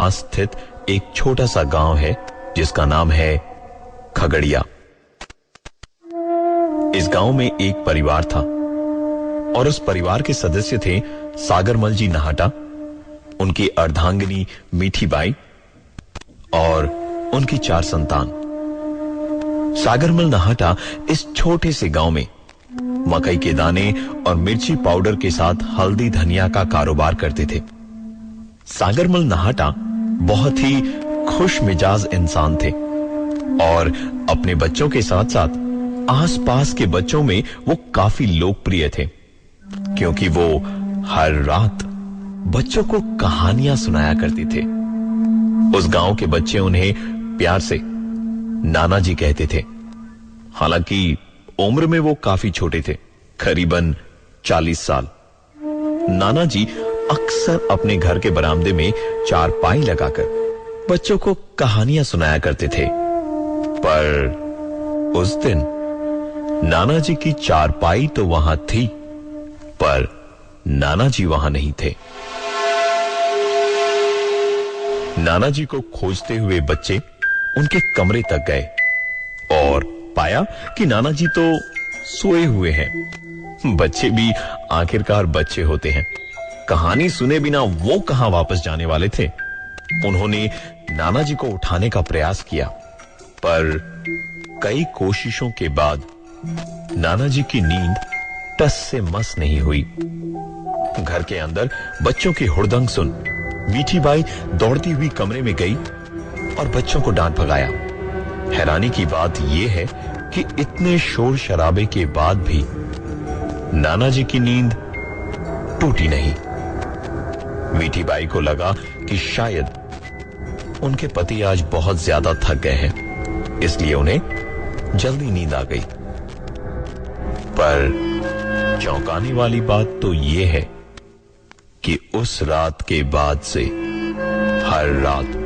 पास स्थित एक छोटा सा गांव है जिसका नाम है खगड़िया। इस गांव में एक परिवार था और उस परिवार के सदस्य थे सागरमल जी नाहटा, उनकी अर्धांगिनी मीठी बाई और उनकी 4 संतान। सागरमल नाहटा इस छोटे से गांव में मकई के दाने और मिर्ची पाउडर के साथ हल्दी धनिया का कारोबार करते थे। सागरमल नाहटा बहुत ही खुश मिजाज इंसान थे और अपने बच्चों के साथ साथ आसपास के बच्चों में वो काफी लोकप्रिय थे, क्योंकि वो हर रात बच्चों को कहानियां सुनाया करते थे। उस गांव के बच्चे उन्हें प्यार से नाना जी कहते थे। हालांकि उम्र में वो काफी छोटे थे, करीबन 40 साल। नाना जी अक्सर अपने घर के बरामदे में चारपाई लगाकर बच्चों को कहानियां सुनाया करते थे, पर उस दिन नाना जी की चारपाई तो वहां थी, पर नाना जी वहां नहीं थे। नाना जी को खोजते हुए बच्चे उनके कमरे तक गए और पाया कि नाना जी तो सोए हुए हैं। बच्चे भी आखिरकार बच्चे होते हैं, कहानी सुने बिना वो कहां वापस जाने वाले थे। उन्होंने नाना जी को उठाने का प्रयास किया, पर कई कोशिशों के बाद नाना जी की नींद टस से मस नहीं हुई। घर के अंदर बच्चों की हुड़दंग सुन मीठी बाई दौड़ती हुई कमरे में गई और बच्चों को डांट भगाया। हैरानी की बात यह है कि इतने शोर शराबे के बाद भी नाना जी की नींद टूटी नहीं। मीठी बाई को लगा कि शायद उनके पति आज बहुत ज्यादा थक गए हैं, इसलिए उन्हें जल्दी नींद आ गई। पर चौंकाने वाली बात तो यह है कि उस रात के बाद से हर रात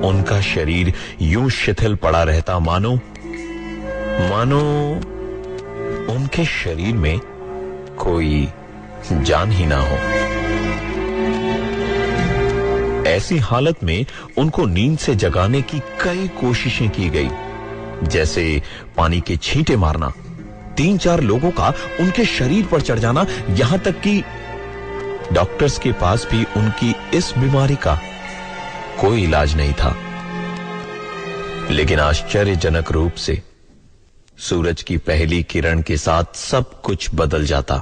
उनका शरीर यूं शिथिल पड़ा रहता, मानो उनके शरीर में कोई जान ही ना हो। ऐसी हालत में उनको नींद से जगाने की कई कोशिशें की गई, जैसे पानी के छींटे मारना, 3-4 लोगों का उनके शरीर पर चढ़ जाना, यहां तक कि डॉक्टर्स के पास भी उनकी इस बीमारी का कोई इलाज नहीं था। लेकिन आश्चर्यजनक रूप से सूरज की पहली किरण के साथ सब कुछ बदल जाता।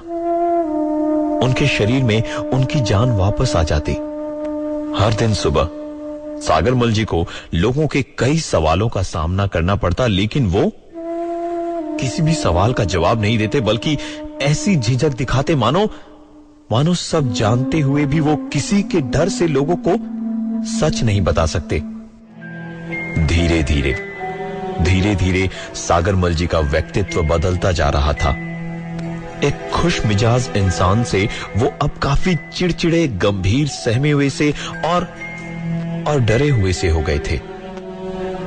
उनके शरीर में उनकी जान वापस आ जाती। हर दिन सुबह सागरमल जी को लोगों के कई सवालों का सामना करना पड़ता, लेकिन वो किसी भी सवाल का जवाब नहीं देते, बल्कि ऐसी झिझक दिखाते मानो सब जानते हुए भी वो किसी के डर से लोगों को सच नहीं बता सकते। धीरे धीरे सागरमल जी का व्यक्तित्व बदलता जा रहा था। एक खुश मिजाज इंसान से वो अब काफी चिड़चिड़े, गंभीर, सहमे हुए से और डरे हुए से हो गए थे।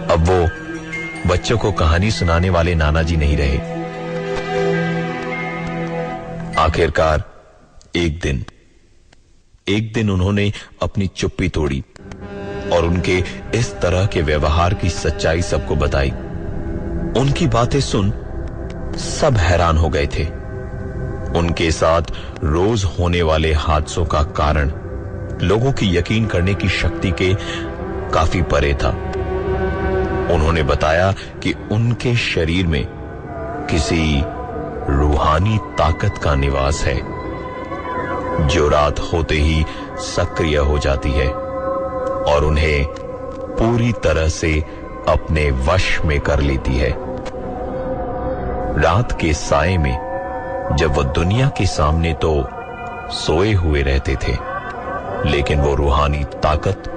अब वो बच्चों को कहानी सुनाने वाले नाना जी नहीं रहे। आखिरकार एक दिन उन्होंने अपनी चुप्पी तोड़ी और उनके इस तरह के व्यवहार की सच्चाई सबको बताई। उनकी बातें सुन सब हैरान हो गए थे। उनके साथ रोज होने वाले हादसों का कारण लोगों की यकीन करने की शक्ति के काफी परे था। उन्होंने बताया कि उनके शरीर में किसी रूहानी ताकत का निवास है, जो रात होते ही सक्रिय हो जाती है और उन्हें पूरी तरह से अपने वश में कर लेती है। रात के साए में जब वो दुनिया के सामने तो सोए हुए रहते थे, लेकिन वो रूहानी ताकत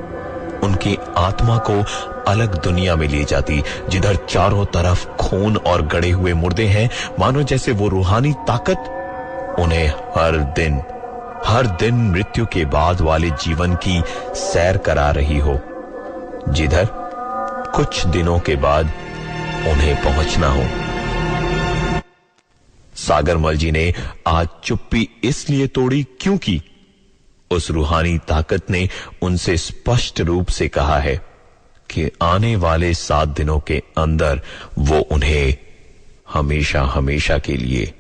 उनकी आत्मा को अलग दुनिया में ले जाती, जिधर चारों तरफ खून और गड़े हुए मुर्दे हैं, मानो जैसे वो रूहानी ताकत उन्हें हर दिन मृत्यु के बाद वाले जीवन की सैर करा रही हो, जिधर कुछ दिनों के बाद उन्हें पहुंचना हो। सागरमल जी ने आज चुप्पी इसलिए तोड़ी क्योंकि उस रूहानी ताकत ने उनसे स्पष्ट रूप से कहा है कि आने वाले 7 दिनों के अंदर वो उन्हें हमेशा हमेशा के लिए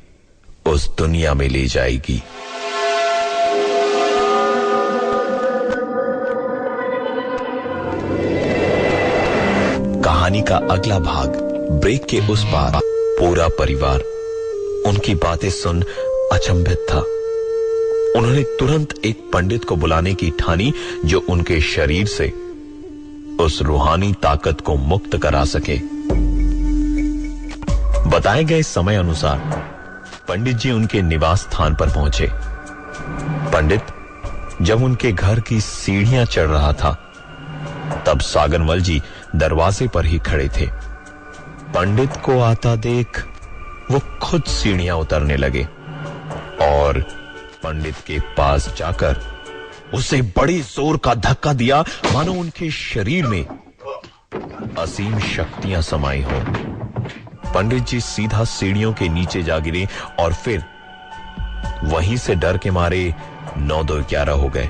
उस दुनिया में ले जाएगी। कहानी का अगला भाग, ब्रेक के उस पार। पूरा परिवार उनकी बातें सुन अचंभित था। उन्होंने तुरंत एक पंडित को बुलाने की ठानी जो उनके शरीर से उस रूहानी ताकत को मुक्त करा सके। बताए गए समय अनुसार पंडित जी उनके निवास स्थान पर पहुंचे। पंडित जब उनके घर की सीढ़ियां चढ़ रहा था तब सागरमल जी दरवाजे पर ही खड़े थे। पंडित को आता देख वो खुद सीढ़ियां उतरने लगे और पंडित के पास जाकर उसे बड़ी जोर का धक्का दिया, मानो उनके शरीर में असीम शक्तियां समाई हो। पंडित जी सीधा सीढ़ियों के नीचे जा गिरे और फिर वहीं से डर के मारे 9-2-11 हो गए।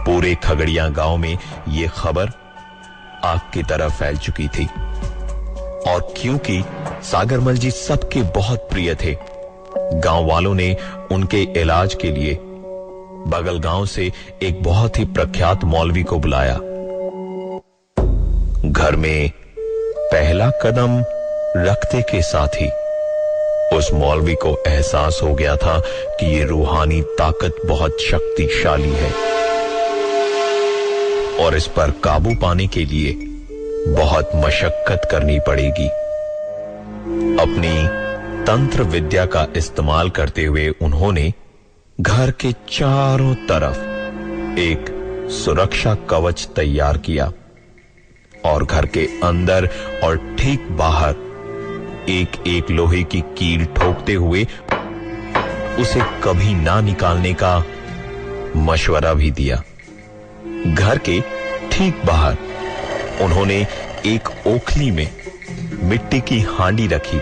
पूरे खगड़िया गांव में यह खबर आग की तरह फैल चुकी थी और क्योंकि सागरमल जी सबके बहुत प्रिय थे, गांव वालों ने उनके इलाज के लिए बगल गांव से एक बहुत ही प्रख्यात मौलवी को बुलाया। घर में पहला कदम रखते के साथ ही उस मौलवी को एहसास हो गया था कि ये रूहानी ताकत बहुत शक्तिशाली है और इस पर काबू पाने के लिए बहुत मशक्कत करनी पड़ेगी। अपनी तंत्र विद्या का इस्तेमाल करते हुए उन्होंने घर के चारों तरफ एक सुरक्षा कवच तैयार किया और घर के अंदर और ठीक बाहर एक एक लोहे की कील ठोकते हुए उसे कभी ना निकालने का मशवरा भी दिया। घर के ठीक बाहर उन्होंने एक ओखली में मिट्टी की हांडी रखी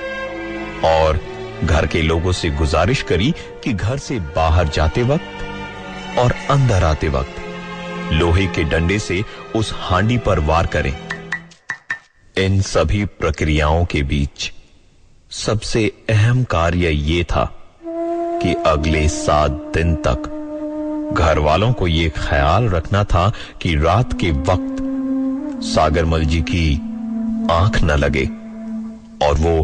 और घर के लोगों से गुजारिश करी कि घर से बाहर जाते वक्त और अंदर आते वक्त लोहे के डंडे से उस हांडी पर वार करें। इन सभी प्रक्रियाओं के बीच सबसे अहम कार्य यह था कि अगले 7 दिन तक घर वालों को यह ख्याल रखना था कि रात के वक्त सागरमल जी की आंख न लगे और वो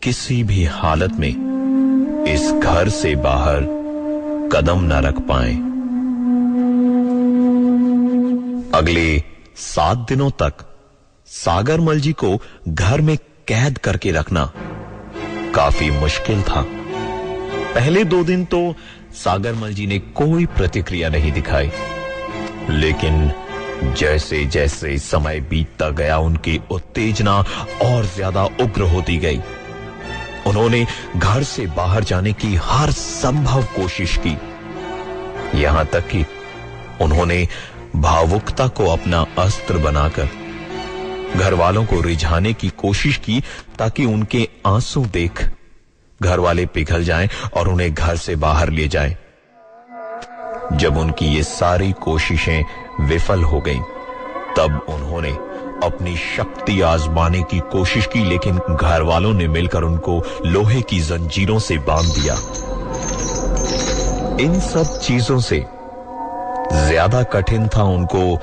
किसी भी हालत में इस घर से बाहर कदम न रख पाए। अगले 7 दिनों तक सागरमल जी को घर में कैद करके रखना काफी मुश्किल था। पहले 2 दिन तो सागरमल जी ने कोई प्रतिक्रिया नहीं दिखाई, लेकिन जैसे जैसे समय बीतता गया उनकी उत्तेजना और ज्यादा उग्र होती गई। उन्होंने घर से बाहर जाने की हर संभव कोशिश की, यहां तक कि उन्होंने भावुकता को अपना अस्त्र बनाकर घर वालों को रिझाने की कोशिश की ताकि उनके आंसू देख घर वाले पिघल जाएं और उन्हें घर से बाहर ले जाएं। जब उनकी ये सारी कोशिशें विफल हो गईं, तब उन्होंने अपनी शक्ति आजमाने की कोशिश की, लेकिन घर वालों ने मिलकर उनको लोहे की जंजीरों से बांध दिया। इन सब चीजों से ज्यादा कठिन था उनको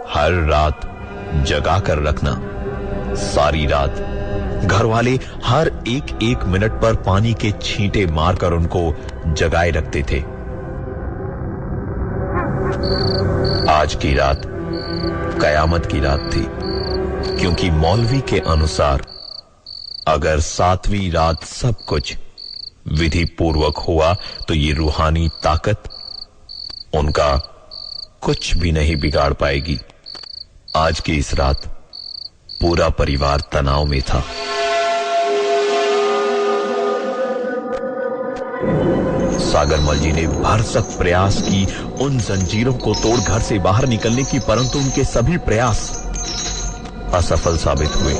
हर रात जगा कर रखना। सारी रात घर वाले हर एक मिनट पर पानी के छींटे मारकर उनको जगाए रखते थे। आज की रात कयामत की रात थी, क्योंकि मौलवी के अनुसार अगर 7वीं रात सब कुछ विधि पूर्वक हुआ तो ये रूहानी ताकत उनका कुछ भी नहीं बिगाड़ पाएगी। आज की इस रात पूरा परिवार तनाव में था। सागरमल जी ने भरसक प्रयास की उन जंजीरों को तोड़ घर से बाहर निकलने की, परंतु उनके सभी प्रयास असफल साबित हुए।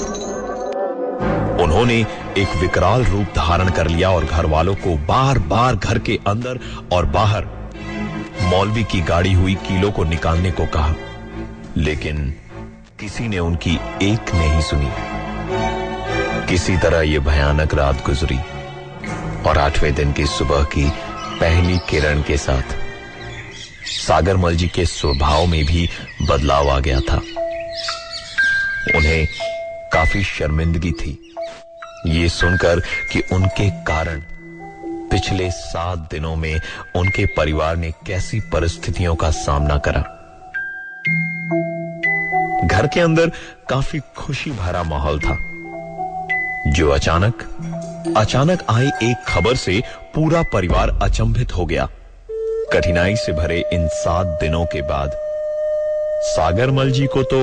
उन्होंने एक विकराल रूप धारण कर लिया और घर वालों को बार बार घर के अंदर और बाहर मौलवी की गाड़ी हुई कीलों को निकालने को कहा, लेकिन किसी ने उनकी एक नहीं सुनी। किसी तरह यह भयानक रात गुजरी और 8वें दिन की सुबह की पहली किरण के साथ सागरमल जी के स्वभाव में भी बदलाव आ गया था। उन्हें काफी शर्मिंदगी थी ये सुनकर कि उनके कारण पिछले 7 दिनों में उनके परिवार ने कैसी परिस्थितियों का सामना करा। घर के अंदर काफी खुशी भरा माहौल था, जो अचानक आई एक खबर से पूरा परिवार अचंभित हो गया। कठिनाई से भरे इन 7 दिनों के बाद सागरमल जी को तो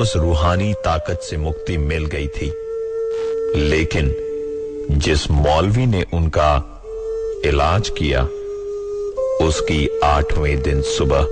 उस रूहानी ताकत से मुक्ति मिल गई थी, लेकिन जिस मौलवी ने उनका इलाज किया, उसकी 8वें दिन सुबह